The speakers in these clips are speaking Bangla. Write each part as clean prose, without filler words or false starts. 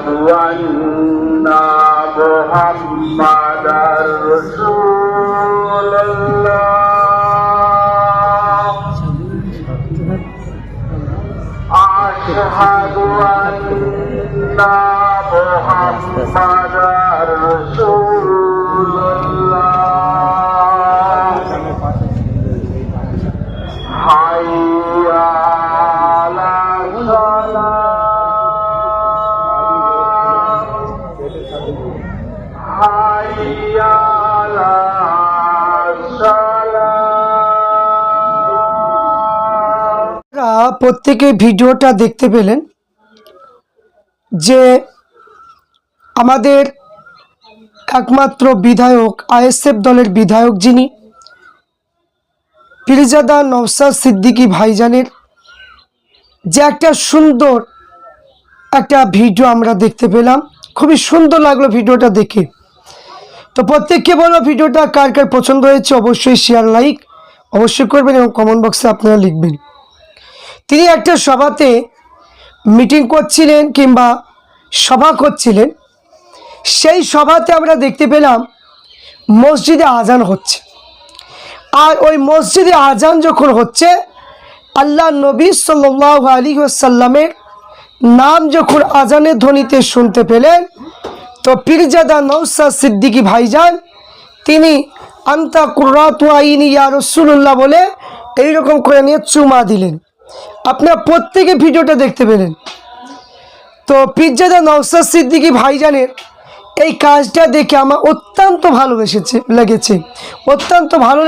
আশহাদু আন্না মুহাম্মাদার রাসূলুল্লাহ আশহাদু আন্না মুহাম্মাদার রাসূলুল্লাহ হাইয়া আলাস সালাহ হাইয়া আলাস সালাহ। প্রত্যেকে ভিডিওটা দেখতে পেলেন যে আমাদের একমাত্র বিধায়ক আইএসএফ দলের বিধায়ক যিনি পীরজাদা নওশাদ সিদ্দিকী ভাইজানের যে একটা সুন্দর একটা ভিডিও আমরা দেখতে পেলাম, খুবই সুন্দর লাগলো ভিডিওটা দেখে। তো প্রত্যেককে বলো ভিডিওটা কার কার পছন্দ হয়েছে অবশ্যই শেয়ার লাইক অবশ্যই করবেন এবং কমেন্ট বক্সে আপনারা লিখবেন। তিনি একটা সভাতে মিটিং করছিলেন কিংবা সভা করছিলেন, সেই সভাতে আমরা দেখতে পেলাম মসজিদে আজান হচ্ছে। আর ওই মসজিদে আজান যখন হচ্ছে আল্লাহ নবী সাল্লাল্লাহু আলাইহি ওয়াসাল্লামের নাম যখন আজানের ধ্বনিতে শুনতে পেলেন, তো পীরজাদা নওশাদ সিদ্দিকী ভাইজান তিনি আন্তা কুররাতু আইনি ইয়া রাসূলুল্লাহ বলে এইরকম করে নিয়ে চুমা দিলেন। আপনারা প্রত্যেকে ভিডিওটা দেখতে পেলেন। তো পীরজাদা নওশাদ সিদ্দিকী ভাইজানের এই কাজটা দেখে আমার অত্যন্ত ভালো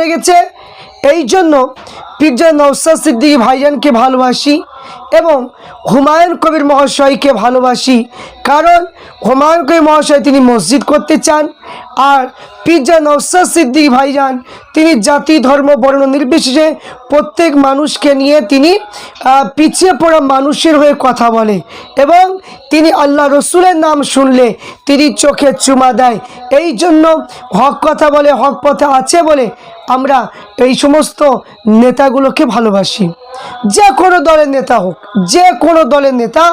লেগেছে। এই জন্য পীরজাদা নওশাদ সিদ্দিকী ভাইজানকে ভালোবাসি এবং হুমায়ুন কবির মহাশয়কে ভালোবাসি, কারণ হুমায়ুন কবির মহাশয় তিনি মসজিদ করতে চান, আর পীরজাদা নওশাদ সিদ্দিকী ভাইজান তিনি জাতি ধর্ম বর্ণ নির্বিশেষে প্রত্যেক মানুষকে নিয়ে তিনি পিছিয়ে পড়া মানুষের হয়ে কথা বলে এবং তিনি আল্লাহ রসুলের নাম শুনলে তিনি চোখে চুমা দেয়। এই জন্য হক কথা বলে, হক পথে আছে বলে আমরা এই সমস্ত নেতাগুলোকে ভালোবাসি। যে কোনো দলের নেতা হোক, যে কোনো দলের নেতা,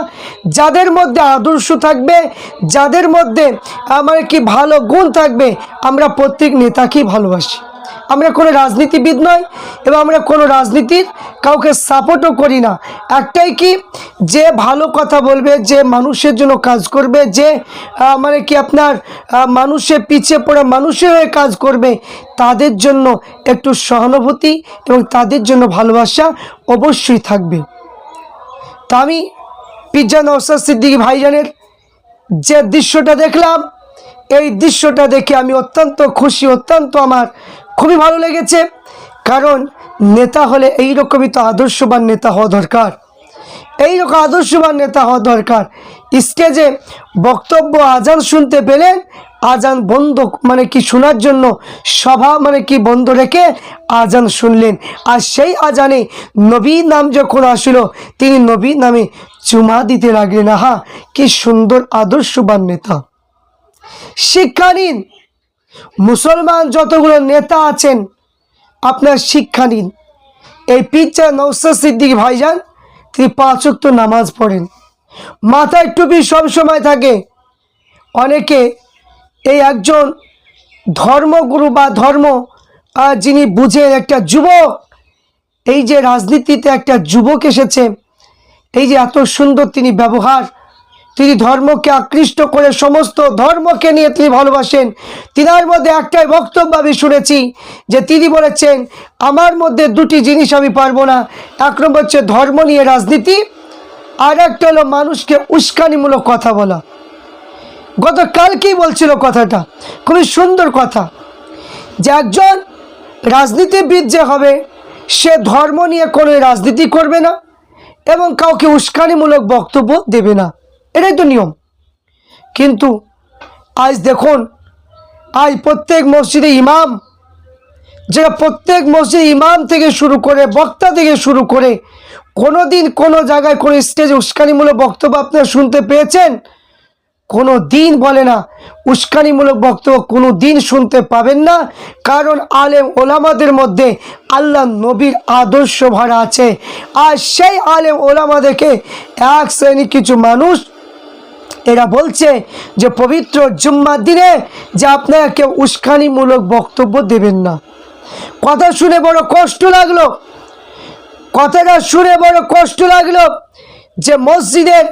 যাদের মধ্যে আদর্শ থাকবে, যাদের মধ্যে আমার কি ভালো গুণ থাকবে, আমরা প্রত্যেক নেতাকেই ভালোবাসি। আমরা কোনো রাজনীতিবিদ নয় এবং আমরা কোনো রাজনীতির কাউকে সাপোর্টও করি না। একটাই কি, যে ভালো কথা বলবে, যে মানুষের জন্য কাজ করবে, যে মানে কি আপনার মানুষের পিছিয়ে পড়া মানুষের হয়ে কাজ করবে, তাদের জন্য একটু সহানুভূতি এবং তাদের জন্য ভালোবাসা অবশ্যই থাকবে। তা আমি পীরজাদা নওশাদ সিদ্দিকী ভাইজানের যে দৃশ্যটা দেখলাম, এই দৃশ্যটা দেখে আমি অত্যন্ত খুশি, অত্যন্ত আমার খুবই ভালো লেগেছে। কারণ নেতা হলে এইরকমই তো আদর্শবান নেতা হওয়া দরকার, এইরকম আদর্শবান নেতা হওয়া দরকার। স্টেজে বক্তব্য আজান শুনতে পেলেন, আজান বন্ধ মানে কি শোনার জন্য সভা মানে কি বন্ধ রেখে আজান শুনলেন, আর সেই আজানে নবীর নাম যখন আসলো তিনি নবীর নামে চুমা দিতে লাগলেন। আহা, কি সুন্দর আদর্শবান নেতা। শিক্ষা নিন, মুসলমান যতগুলো নেতা আছেন আপনার শিক্ষা নিন। এই পীরজাদা নওশাদ সিদ্দিকী ভাইজান তিনি 5 ওয়াক্ত নামাজ পড়েন, মাথায় টুপি সব সময় থাকে। অনেকে এই একজন ধর্মগুরু বা ধর্ম যিনি বুঝেন, একটা যুবক, এই যে রাজনীতিতে একটা যুবক এসেছে, এই যে এত সুন্দর তিনি ব্যবহার, তিনি ধর্মকে আকৃষ্ট করে সমস্ত ধর্মকে নিয়ে তিনি ভালোবাসেন। তিনার মধ্যে একটাই বক্তব্য আমি শুনেছি যে তিনি বলেছেন, আমার মধ্যে 2টি জিনিস আমি পারবো না, এক নম্বর হচ্ছে ধর্ম নিয়ে রাজনীতি, আর একটা হলো মানুষকে উস্কানিমূলক কথা বলা। গতকালকেই বলছিল কথাটা, খুবই সুন্দর কথা, যে একজন রাজনীতিবিদ যে হবে সে ধর্ম নিয়ে কোনো রাজনীতি করবে না এবং কাউকে উস্কানিমূলক বক্তব্য দেবে না, এটাই তো নিয়ম। কিন্তু আজ দেখুন, আজ প্রত্যেক মসজিদে ইমাম, যারা প্রত্যেক মসজিদে ইমাম থেকে শুরু করে বক্তা থেকে শুরু করে কোনো দিন কোনো জায়গায় কোনো স্টেজে উস্কানিমূলক বক্তব্য আপনারা শুনতে পেয়েছেন? কোনো দিন বলে না। উস্কানিমূলক বক্তব্য কোনো দিন শুনতে পাবেন না, কারণ আলেম ওলামাদের মধ্যে আল্লাহ নবীর আদর্শ ভরা আছে। আর সেই আলেম ওলামাদেরকে এক শ্রেণী কিছু মানুষ এরা বলছে যে পবিত্র জুম্মার দিনে যে আপনারা কেউ উস্কানিমূলক বক্তব্য দেবেন না। কথা শুনে বড় কষ্ট লাগলো, কথাটা শুনে বড় কষ্ট লাগলো যে মসজিদের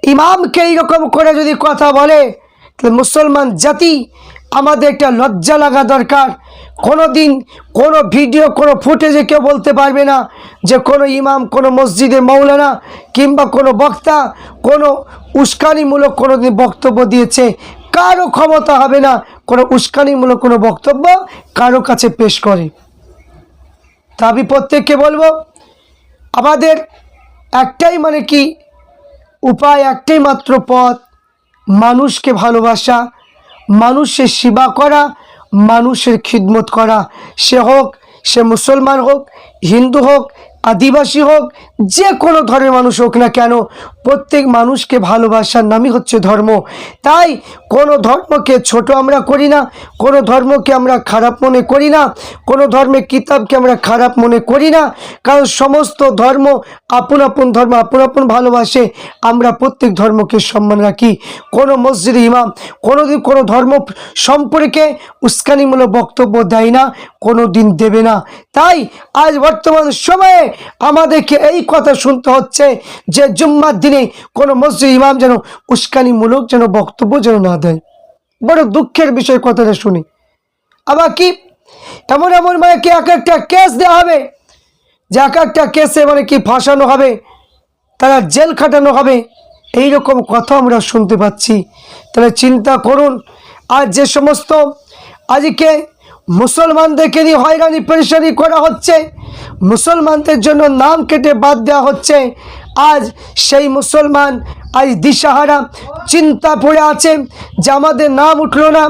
ইমামকে এইরকম করে যদি কথা বলে, তাহলে মুসলমান জাতি আমাদের একটা লজ্জা লাগা দরকার। কোনো দিন কোনো ভিডিও কোনো ফুটেজে কেউ বলতে পারবে না যে কোনো ইমাম, কোনো মসজিদের মৌলানা কিংবা কোনো বক্তা কোনো উস্কানিমূলক কোনো দিন বক্তব্য দিয়েছে। কারো ক্ষমতা হবে না কোনো উস্কানিমূলক কোনো বক্তব্য কারো কাছে পেশ করে। তা আমি প্রত্যেককে বলবো, আমাদের একটাই মানে কি উপায়, একটাই মাত্র পথ, মানুষকে ভালোবাসা, মানুষের সেবা করা, মানুষের খিদমত করা। সে হোক, সে মুসলমান হোক, হিন্দু হোক, আদিবাসী হোক, যে কোনো ধর্মের মানুষ হোক না কেন, প্রত্যেক মানুষকে ভালোবাসার নামই হচ্ছে ধর্ম। তাই কোনো ধর্মকে ছোট আমরা করি না, কোনো ধর্মকে আমরা খারাপ মনে করি না, কোনো ধর্মের কিতাবকে আমরা খারাপ মনে করি না, কারণ সমস্ত ধর্ম আপন আপন ধর্ম আপন আপন ভালোবাসে। আমরা প্রত্যেক ধর্মকে সম্মান রাখি। কোনো মসজিদে ইমাম কোনোদিন কোনো ধর্ম সম্পর্কে উস্কানিমূলক বক্তব্য দেয় না, কোনো দিন দেবে না। তাই আজ বর্তমান সময়ে আমাদেরকে এই কথা শুনতে হচ্ছে যে জুম্মার দিনে কোনো মসজিদ ইমাম যেন উস্কানিমূলক যেন বক্তব্য যেন না দেয়। বড় দুঃখের বিষয় কথাটা শুনি। আবার কি এমন এমন মানে কি এক একটা কেস দেওয়া হবে, যে এক একটা কেসে মানে কি ফাঁসানো হবে, তারা জেল খাটানো হবে, এইরকম কথা আমরা শুনতে পাচ্ছি। তাহলে চিন্তা করুন, আর যে সমস্ত আজকে মুসলমানদেরকে নিয়ে হয়রানি পেরেশানি করা হচ্ছে, মুসলমানদের জন্য নাম কেটে বাদ দেওয়া হচ্ছে, আজ সেই মুসলমান আজ দিশাহারা চিন্তা পড়ে আছে যে আমাদের নাম উঠলো না,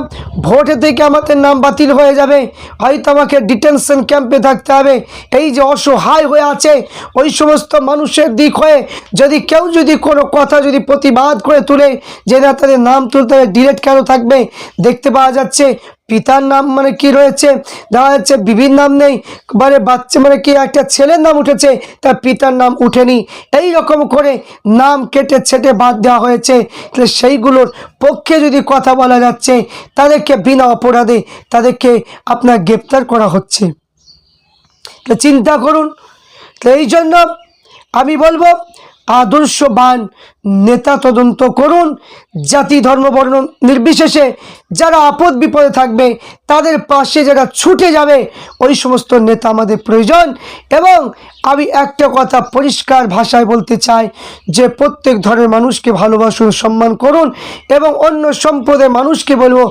ভোটে থেকে আমাদের নাম বাতিল হয়ে যাবে, হয়তো আমাকে ডিটেনশন ক্যাম্পে থাকতে হবে। এই যে অসহায় হয়ে আছে, ওই সমস্ত মানুষের দিক হয়ে যদি কেউ যদি কোনো কথা যদি প্রতিবাদ করে তুলে যে না তাদের নাম তুলতে হবে, ডিলেট কেন থাকবে? দেখতে পাওয়া যাচ্ছে পিতার নাম মানে কি রয়েছে, দেখা যাচ্ছে বিবির নাম নেই, মানে বাচ্চা মানে কি একটা ছেলের নাম উঠেছে, তার পিতার নাম উঠেনি, এই রকম করে নাম কেটে ছেটে বাদ দেওয়া হয়েছে। তাহলে সেইগুলোর পক্ষে যদি কথা বলা যাচ্ছে, তাদেরকে বিনা অপরাধে তাদেরকে আপনার গ্রেপ্তার করা হচ্ছে। চিন্তা করুন। এই জন্য আমি বলবো আদর্শবান নেতা তদন্ত করুন, জাতি ধর্ম বর্ণ নির্বিশেষে যারা আপদ বিপদে থাকবে তাদের পাশে যারা ছুটে যাবে, ওই সমস্ত নেতা আমাদের প্রয়োজন। এবং আমি একটা কথা পরিষ্কার ভাষায় বলতে চাই যে প্রত্যেক ধর্মের মানুষকে ভালোবাসুন, সম্মান করুন, এবং অন্য সম্প্রদায়ের মানুষকে বলবো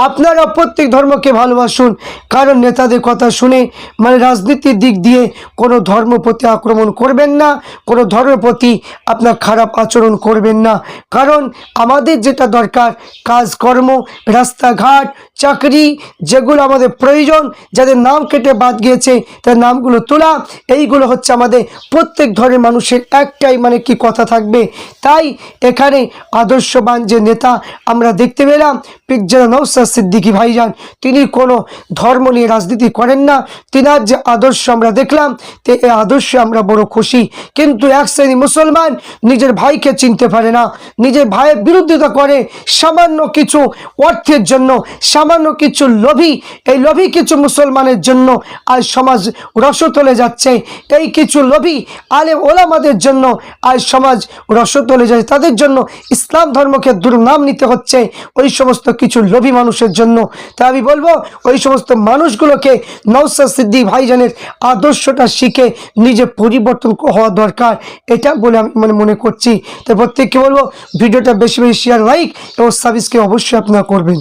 আপনারা প্রত্যেক ধর্মকে ভালোবাসুন। কারণ নেতাদের কথা শুনে মানে রাজনীতির দিক দিয়ে কোনো ধর্ম প্রতি আক্রমণ করবেন না, কোনো ধর্মের প্রতি আপনার খারাপ আচরণ করবেন না। কারণ আমাদের যেটা দরকার কাজকর্ম, রাস্তাঘাট, চাকরি, যেগুলো আমাদের প্রয়োজন, যাদের নাম কেটে বাদ গিয়েছে তার নামগুলো তোলা, এইগুলো হচ্ছে আমাদের প্রত্যেক ধরনের মানুষের একটাই মানে কি কথা থাকবে। তাই এখানে আদর্শবান যে নেতা আমরা দেখতে পেলাম পিরজাদা নওশাদ সিদ্দিকী ভাইজান, তিনি কোনো ধর্ম নিয়ে রাজনীতি করেন না। তিনার যে আদর্শ আমরা দেখলাম, তো এই আদর্শে আমরা বড় খুশি। কিন্তু এক শ্রেণী মুসলমান নিজের ভাইকে চিনতে পারে না, নিজের ভাইয়ের বিরোধিতা করে সামান্য কিছু অর্থের জন্য, সামান্য কিছু লোভী, এই লোভী কিছু মুসলমানের জন্য আজ সমাজ রসতলে যাচ্ছে। এই কিছু লোভী আলেম ওলামাদের জন্য আজ সমাজ রসতলে যাচ্ছে, তাদের জন্য ইসলাম ধর্মকে দুর্নাম নিতে হচ্ছে ওই সমস্ত কিছু লোভী মানুষের জন্য। তাই আমি বলবো ওই সমস্ত মানুষগুলোকে নওশাদ সিদ্দিকী ভাইজানের আদর্শটা শিখে নিজে পরিবর্তন হওয়া দরকার, এটা বলে আমি মনে করছি। তাই প্রত্যেককে বলবো ভিডিওটা বেশি বেশি শেয়ার, লাইক এবং সাবস্ক্রাইব অবশ্যই আপনারা করবেন।